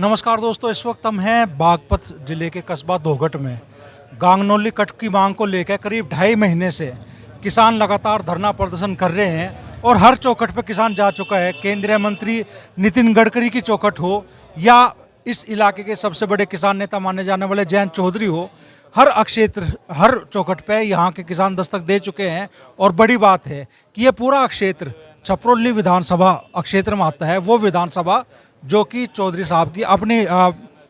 नमस्कार दोस्तों, इस वक्त हम हैं बागपत जिले के कस्बा दोघट में। गांगनौली कट की मांग को लेकर करीब 2.5 महीने से किसान लगातार धरना प्रदर्शन कर रहे हैं और हर चौखट पर किसान जा चुका है। केंद्रीय मंत्री नितिन गडकरी की चौखट हो या इस इलाके के सबसे बड़े किसान नेता माने जाने वाले जयंत चौधरी हो, हर अक्षेत्र हर चौखट पे यहाँ के किसान दस्तक दे चुके हैं। और बड़ी बात है कि ये पूरा अक्षेत्र छपरौली विधानसभा अक्षेत्र में आता है, वो विधानसभा जो कि चौधरी साहब की अपनी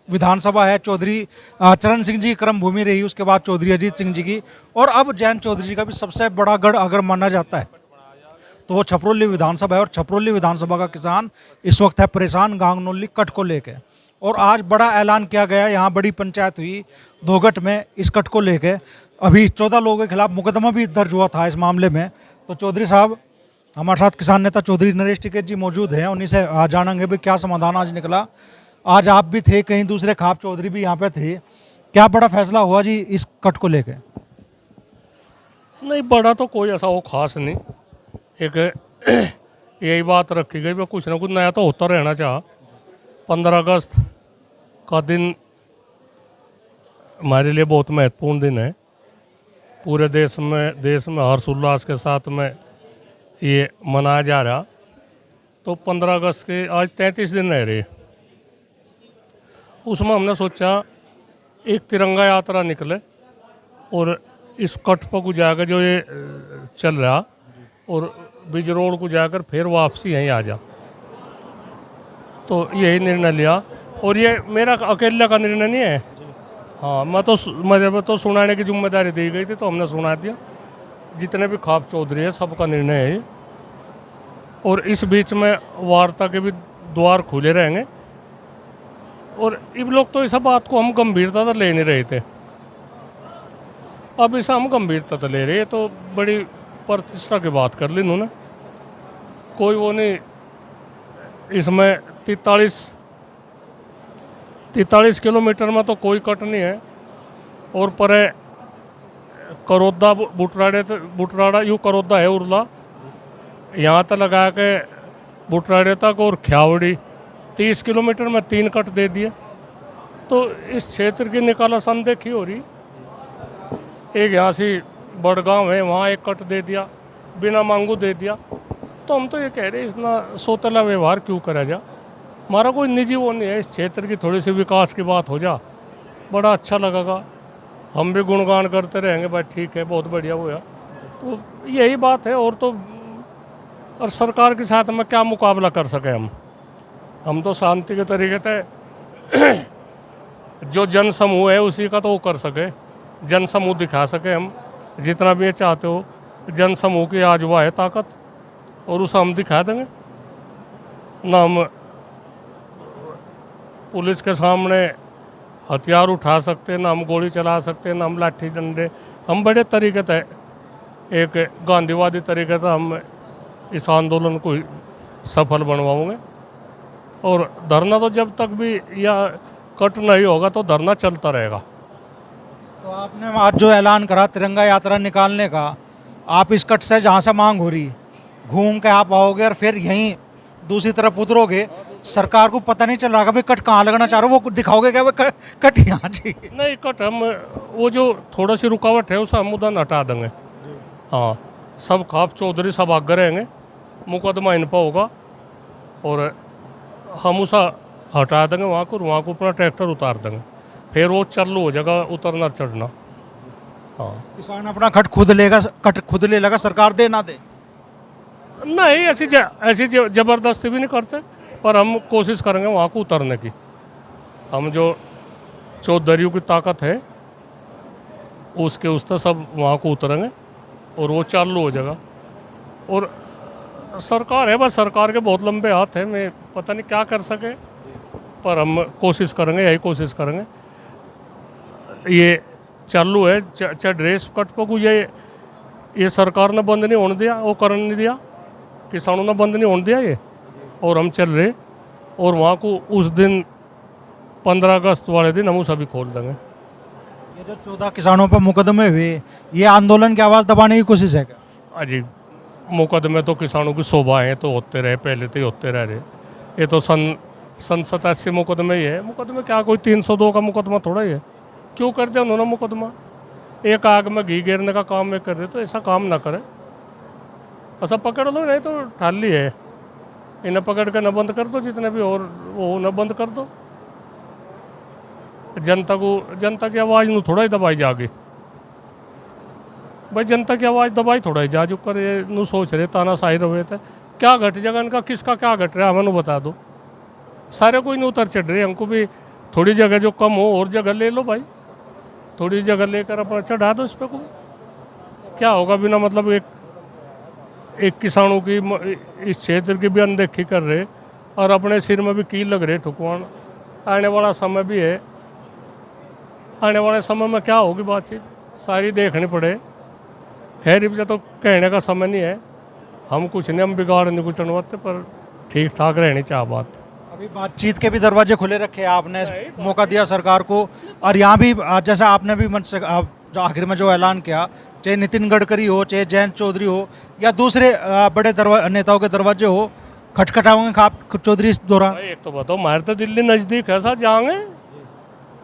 विधानसभा है। चौधरी चरण सिंह जी की कर्म भूमि रही, उसके बाद चौधरी अजीत सिंह जी की, और अब जयंत चौधरी जी का भी सबसे बड़ा गढ़ अगर माना जाता है तो वो छपरौली विधानसभा है। और छपरौली विधानसभा का किसान इस वक्त है परेशान गांगनौली कट को लेकर। और आज बड़ा ऐलान किया गया, यहाँ बड़ी पंचायत हुई दोघट में इस कट को लेकर। अभी 14 लोगों के खिलाफ मुकदमा भी दर्ज हुआ था इस मामले में। तो चौधरी साहब, हमारे साथ किसान नेता चौधरी नरेश टिकैत जी मौजूद हैं, उन्हीं से जानेंगे भी क्या समाधान आज निकला। आज आप भी थे, कहीं दूसरे खाप चौधरी भी यहाँ पे थे, क्या बड़ा फैसला हुआ जी इस कट को लेकर? नहीं, बड़ा तो कोई ऐसा वो खास नहीं। एक यही बात रखी गई, कुछ ना कुछ नया तो होता रहना चाह। 15 अगस्त का दिन हमारे लिए बहुत महत्वपूर्ण दिन है। पूरे देश में हर्षोल्लास के साथ में ये मनाया जा रहा। तो 15 अगस्त के आज 33 दिन रह रहे। उसमें हमने सोचा एक तिरंगा यात्रा निकले और इस कट पर को जाकर जो ये चल रहा और बीज रोड को जाकर फिर वापसी यहीं आ जा। तो यही निर्णय लिया, और ये मेरा अकेले का निर्णय नहीं है। हाँ, मुझे तो सुनाने की जिम्मेदारी दी गई थी, तो हमने सुना दिया। जितने भी खाप चौधरी है सबका निर्णय है ये। और इस बीच में वार्ता के भी द्वार खुले रहेंगे। और इन लोग तो इस बात को हम गंभीरता से ले नहीं रहे थे, अब इसे हम गंभीरता से ले रहे हैं। तो बड़ी प्रतिष्ठा की बात कर ली इन्होंने, कोई वो नहीं। इसमें 43 किलोमीटर में तो कोई कट नहीं है। और परे करोदा बुटराड़ा यूँ करोदा है उर्ला, यहाँ तक लगा के बुटराड़े तक, और ख्यावड़ी 30 किलोमीटर में 3 कट दे दिए। तो इस क्षेत्र की निकालासन देखी हो रही। एक यहाँ से बड़गांव है, वहाँ एक कट दे दिया, बिना मांगू दे दिया। तो हम तो ये कह रहे हैं, इतना सोतला व्यवहार क्यों करा जा। हमारा कोई निजी वो नहीं है, इस क्षेत्र की थोड़ी सी विकास की बात हो जा, बड़ा अच्छा लगेगा। हम भी गुणगान करते रहेंगे, भाई ठीक है, बहुत बढ़िया हुआ। तो यही बात है। और तो और सरकार के साथ में क्या मुकाबला कर सके हम तो शांति के तरीके से जो जन समूह है उसी का तो वो कर सके, जन समूह दिखा सके। हम जितना भी ये चाहते हो, जन समूह की आज वह है ताकत, और उसे हम दिखा देंगे ना। हम पुलिस के सामने हथियार उठा सकते, ना हम गोली चला सकते, ना हम लाठी डंडे। हम बड़े तरीके से, एक गांधीवादी तरीके से हम इस आंदोलन को सफल बनवाओगे। और धरना तो जब तक भी या कट नहीं होगा तो धरना चलता रहेगा। तो आपने आज जो ऐलान करा तिरंगा यात्रा निकालने का, आप इस कट से जहाँ से मांग हो रही घूम के आप आओगे और फिर यहीं दूसरी तरफ उतरोगे, सरकार को पता नहीं चल रहा कि भाई कट कहाँ लगना चाह रहे हो, वो दिखाओगे क्या भाई कट यहाँ चाहिए? नहीं, कट हम वो जो थोड़ा सी रुकावट है उसे हम उधर हटा देंगे। हाँ, सब खाप चौधरी सब आगे रहेंगे, मुकदमा इन पर होगा और हम उसे हटा देंगे वहाँ को अपना ट्रैक्टर उतार देंगे, फिर वो चालू हो जाएगा उतरना चढ़ना। हाँ, किसान अपना कट खुद ले लेगा, सरकार दे ना दे? नहीं, ऐसी ज़बरदस्ती भी नहीं करते, पर हम कोशिश करेंगे वहाँ को उतरने की। हम जो चौधरियों की ताकत है उसके उससे सब वहाँ को उतरेंगे और वो चालू हो जाएगा। और सरकार है, बस सरकार के बहुत लंबे हाथ हैं, मैं पता नहीं क्या कर सके, पर हम कोशिश करेंगे, यही कोशिश करेंगे। ये चालू है चढ़ रेस कट पर, ये सरकार ने बंद नहीं होने दिया, वो करने नहीं दिया, किसानों ने बंद नहीं होने दिया ये, और हम चल रहे। और वहाँ को उस दिन 15 अगस्त वाले दिन हम उसे भी खोल देंगे। ये जो 14 किसानों पर मुकदमे हुए, ये आंदोलन की आवाज़ दबाने की कोशिश है क्या? अजी, मुकदमे तो किसानों की शोभा है, तो होते रहे, पहले तो ही होते रह रहे। ये तो सन संसद 80 मुकदमे ही है। मुकदमे क्या, कोई 302 का मुकदमा थोड़ा ही है। क्यों कर दिया उन्होंने मुकदमा? एक आग में घी गिरने का काम में कर रहे, तो ऐसा काम ना करे। ऐसा पकड़ लो, नहीं तो ठाली है, इन्हें पकड़ के न बंद कर दो, जितने भी और वो न बंद कर दो। जनता की आवाज़ नू थोड़ा ही दबाई जागी भाई, जनता की आवाज़ दबाई थोड़ा ही जा जो कर ये नू सोच रहे तानाशाही रहे थे। क्या घट जाएगा इनका, किसका क्या घट रहा है हमें नू बता दो। सारे कोई नहीं उतर चढ़ रहे, हमको भी थोड़ी जगह जो कम हो और जगह ले लो भाई, थोड़ी जगह लेकर अपना चढ़ा दो इस पर। को क्या होगा बिना मतलब एक किसानों की इस क्षेत्र की भी अनदेखी कर रहे और अपने सिर में भी कील लग रहे ठुकवान। आने वाला समय भी है, आने वाले समय में क्या होगी बातचीत सारी देखनी पड़े। खैर इब तो कहने का समय नहीं है, हम कुछ नहीं, हम बिगाड़ नहीं कुछ अनवत्ते, पर ठीक ठाक रहनी चाह बात। अभी बातचीत के भी दरवाजे खुले रखे, आपने मौका दिया सरकार को। और यहाँ भी जैसा आपने भी मन से जो आखिर में जो ऐलान किया, चाहे नितिन गडकरी हो, चाहे जयंत चौधरी हो, या दूसरे बड़े नेताओं के दरवाजे हो, खटखटाओगे आप चौधरी इस दौरान? एक तो बताओ, हमारे तो दिल्ली नज़दीक है, सर जाएंगे।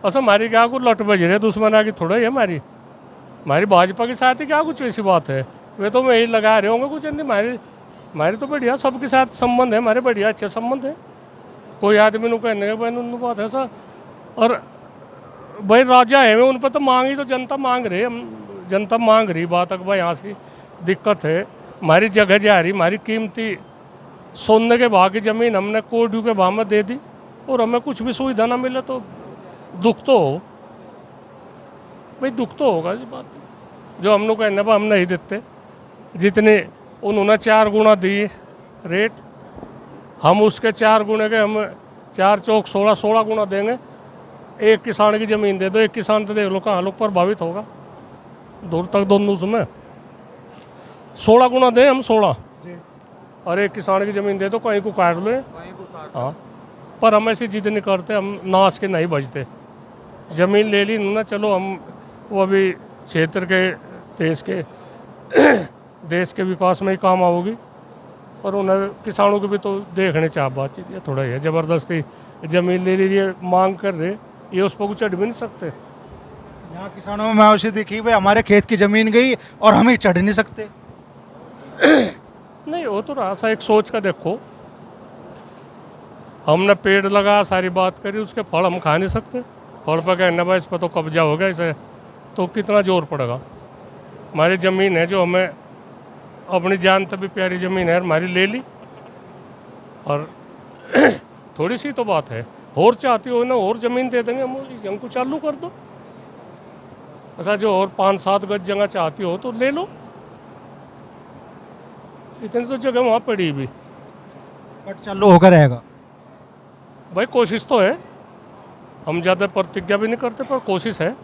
अच्छा हमारी क्या कुछ लट बज रहे दुश्मन आगे थोड़ा ही है। हमारी भाजपा के साथ ही क्या कुछ ऐसी बात है, वे तो मैं ही लगा रहे होंगे कुछ नहीं। हमारी तो बढ़िया सबके साथ संबंध है, हमारे बढ़िया अच्छे संबंध है। कोई आदमी नु कहने भाई उन बात है सर। और भाई राजा है उन पर तो मांगी, तो जनता मांग रही, हम जनता मांग रही बात अक भाई यहाँ से दिक्कत है। हमारी जगह जा रही, हमारी कीमती सोने के भाव की ज़मीन हमने कोर्ट के भाव में दे दी और हमें कुछ भी सुविधा ना मिले तो दुख तो हो भाई, दुख तो होगा। जी बात जो हम लोग कहने हम नहीं देते, जितने उन्होंने 4 गुना दी रेट, हम उसके 4 गुने के हम 4 चौक 16 गुना देंगे। एक किसान की ज़मीन दे दो, एक किसान तो देख लो कहाँ लोग प्रभावित होगा दूर तक दोनों उसमें। 16 गुना दें हम 16, और एक किसान की ज़मीन दे दो, कहीं को काट लो। हाँ, पर हम ऐसी जिद नहीं करते, हम नाश के नहीं बचते। ज़मीन ले ली ना, चलो हम वो अभी क्षेत्र के देश के विकास में ही काम आओगी, और उन्हें किसानों की भी तो देखने चाह बातचीत। ये थोड़ा ही है ज़बरदस्ती ज़मीन ले लीजिए मांग कर रहे, ये उस पर कुछ चढ़ भी नहीं सकते। यहाँ किसानों में मायूसी दिखी भाई, हमारे खेत की ज़मीन गई और हम ही चढ़ नहीं सकते। नहीं वो तो रहा सा एक सोच का, देखो हमने पेड़ लगा सारी बात करी, उसके फल हम खा नहीं सकते। फल पर कहना भाई इस पर तो कब्जा हो गया, इसे तो कितना जोर पड़ेगा। हमारी ज़मीन है जो हमें अपनी जान तभी प्यारी ज़मीन है, हमारी ले ली। और थोड़ी सी तो बात है, और चाहती हो ना और ज़मीन दे देंगे हमको, चालू कर दो। ऐसा जो और 5-7 गज जगह चाहती हो तो ले लो, इतनी तो जगह वहाँ पड़ी भी। बट चालू होकर रहेगा भाई, कोशिश तो है, हम ज़्यादा प्रतिज्ञा भी नहीं करते, पर कोशिश है।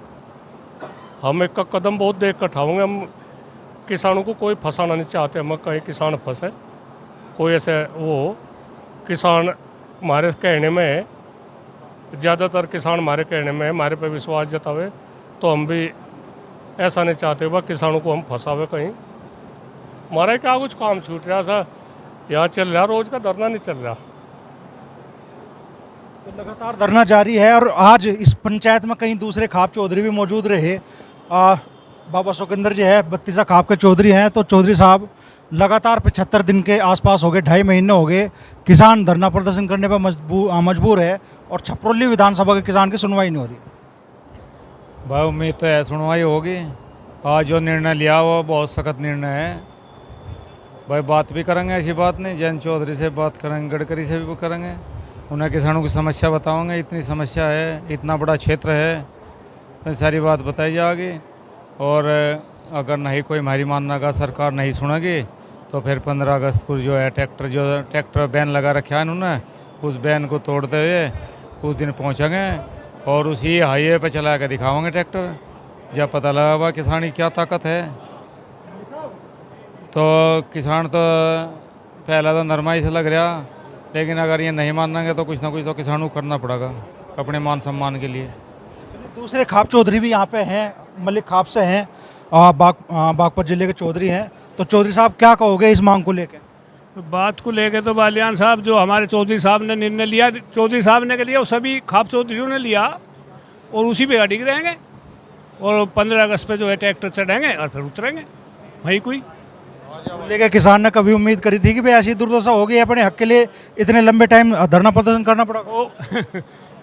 हम एक का कदम बहुत देख कर उठाओगे। हम किसानों को कोई फंसाना नहीं चाहते, हम कहीं किसान फंसे, कोई ऐसे वो किसान हमारे कहने में है, ज़्यादातर किसान हमारे कहने में है, हमारे पे विश्वास जतावे, तो हम भी ऐसा नहीं चाहते वह किसानों को हम फंसावे कहीं। हमारा क्या कुछ काम छूट रहा सा, यहाँ चल रहा, रोज़ का धरना नहीं चल रहा। तो लगातार धरना जारी है। और आज इस पंचायत में कहीं दूसरे खाप चौधरी भी मौजूद रहे। बाबा सुखिंदर जी है, 32 खाप के चौधरी हैं। तो चौधरी साहब लगातार 75 दिन के आसपास हो गए, 2.5 महीने हो गए, किसान धरना प्रदर्शन करने पर मजबूर है, और छपरौली विधानसभा के किसान की सुनवाई नहीं हो रही। भाई उम्मीद तो है सुनवाई होगी। आज जो निर्णय लिया वो बहुत सख्त निर्णय है भाई। बात भी करेंगे, ऐसी बात नहीं, जयंत चौधरी से बात करेंगे, गडकरी से भी करेंगे, उन्हें किसानों की समस्या बताओगे। इतनी समस्या है, इतना बड़ा क्षेत्र है, तो सारी बात बताई जाएगी। और अगर नहीं कोई हमारी मानना का सरकार नहीं सुनेगी तो फिर 15 अगस्त को जो है ट्रैक्टर बैन लगा रखा है उन्होंने, उस बैन को तोड़ते हुए उस दिन पहुँचेंगे और उसी हाईवे पे चला कर दिखाओगे ट्रैक्टर, जब पता लगा हुआ किसान की क्या ताकत है। तो किसान तो पहला तो नरमाई से लग रहा, लेकिन अगर ये नहीं मानेंगे तो कुछ ना कुछ तो किसानों को करना पड़ेगा अपने मान सम्मान के लिए। दूसरे खाप चौधरी भी यहाँ पे हैं, मलिक खाप से हैं, बागपत जिले के चौधरी हैं। तो चौधरी साहब क्या कहोगे इस मांग को लेकर? तो बात को लेके तो बालियान साहब, जो हमारे चौधरी साहब ने निर्णय लिया, चौधरी साहब ने के लिया, वो सभी खाप चौधरीयों ने लिया और उसी पे अडिग रहेंगे। और 15 अगस्त पे जो है ट्रैक्टर चढ़ेंगे और फिर उतरेंगे वही कोई। लेके किसान ने कभी उम्मीद करी थी कि भाई ऐसी दुर्दशा होगी, अपने हक के लिए इतने लंबे टाइम धरना प्रदर्शन करना पड़ा? वो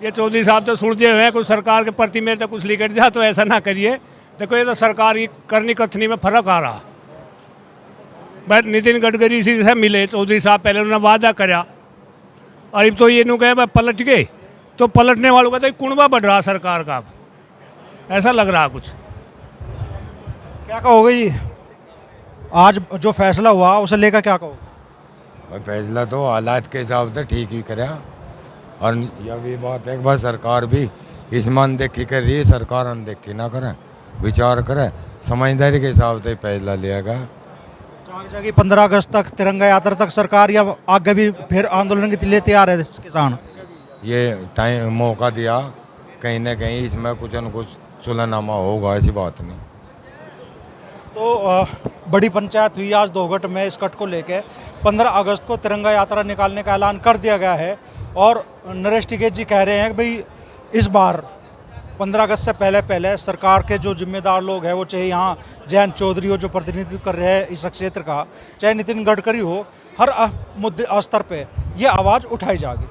ये चौधरी साहब तो सुलझे हुए हैं, कुछ सरकार के प्रति मेरे तक कुछ लिखट जा तो ऐसा ना करिए। देखो ये तो सरकार की करनी कथनी में फर्क आ रहा। बट नितिन गडकरी से मिले चौधरी साहब, पहले उन्होंने वादा करा और अब तो ये नू कहे पलट गए, तो पलटने वालों का तो कुणबा बढ़ रहा सरकार का, अब ऐसा लग रहा कुछ। क्या कहोगे जी, आज जो फैसला हुआ उसे लेकर क्या कहो? और फैसला तो हालात के हिसाब से ठीक ही करा। और यह भी बात है कि बस सरकार भी इसमें अनदेखी कर रही है, सरकार अनदेखी ना करे, विचार करे, समझदारी के हिसाब से फैसला लिया गया। कि 15 अगस्त तक तिरंगा यात्रा तक सरकार या आगे भी फिर आंदोलन के लिए तैयार है किसान? ये टाइम मौका दिया, कहीं ना कहीं इसमें कुछ न कुछ सुलहनामा होगा, ऐसी बात नहीं। तो बड़ी पंचायत हुई आज दोघट में इस कट को लेके। 15 अगस्त को तिरंगा यात्रा निकालने का ऐलान कर दिया गया है और नरेश टिकैत जी कह रहे हैं कि भाई इस बार 15 अगस्त से पहले सरकार के जो जिम्मेदार लोग हैं, वो चाहे यहाँ जयंत चौधरी हो जो प्रतिनिधित्व कर रहे हैं इस क्षेत्र का, चाहे नितिन गडकरी हो, हर मुद्दे स्तर पे ये आवाज़ उठाई जाएगी।